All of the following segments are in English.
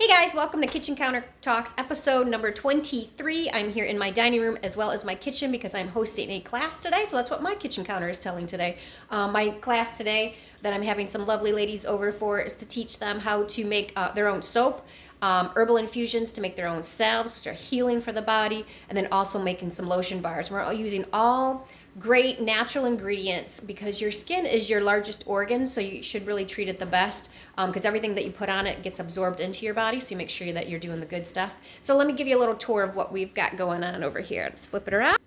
Hey guys, welcome to Kitchen Counter Talks, episode number 23. I'm here in my dining room as well as my kitchen because I'm hosting a class today, so that's what my kitchen counter is telling today. My class today that I'm having some lovely ladies over for is to teach them how to make their own soap, herbal infusions to make their own salves, which are healing for the body, and then also making some lotion bars. We're all using all great natural ingredients because your skin is your largest organ, so you should really treat it the best because everything that you put on it gets absorbed into your body, so you make sure that you're doing the good stuff. So let me give you a little tour of what we've got going on over here. Let's flip it around.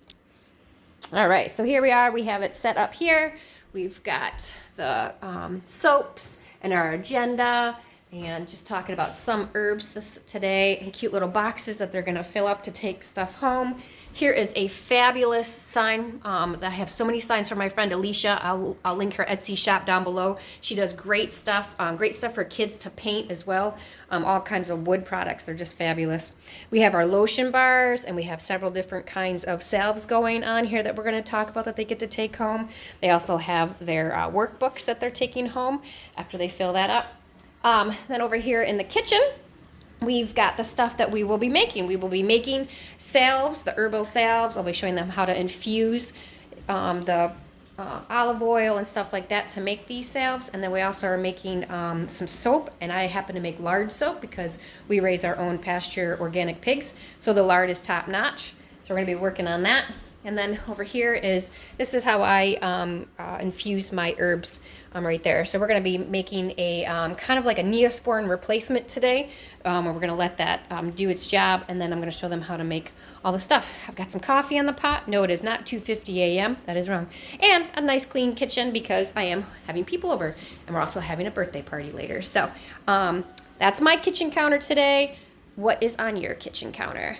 All right, so here we are. We have it set up here. We've got the soaps and our agenda, and just talking about some herbs today and cute little boxes that they're going to fill up to take stuff home. Here is a fabulous sign. I have so many signs from my friend 𝗖𝙤𝙂. I'll link her Etsy shop down below. She does great stuff for kids to paint as well. All kinds of wood products. They're just fabulous. We have our lotion bars, and we have several different kinds of salves going on here that we're going to talk about that they get to take home. They also have their workbooks that they're taking home after they fill that up. Then over here in the kitchen, we've got the stuff that we will be making. We will be making salves, the herbal salves. I'll be showing them how to infuse the olive oil and stuff like that to make these salves. And then we also are making some soap, and I happen to make lard soap because we raise our own pasture organic pigs. So the lard is top notch. So we're going to be working on that. And then over here this is how I infuse my herbs right there. So we're going to be making a kind of like a Neosporin replacement today. Where we're going to let that do its job, and then I'm going to show them how to make all the stuff. I've got some coffee on the pot. No, it is not 2:50 a.m. That is wrong. And a nice clean kitchen because I am having people over, and we're also having a birthday party later. So that's my kitchen counter today. What is on your kitchen counter?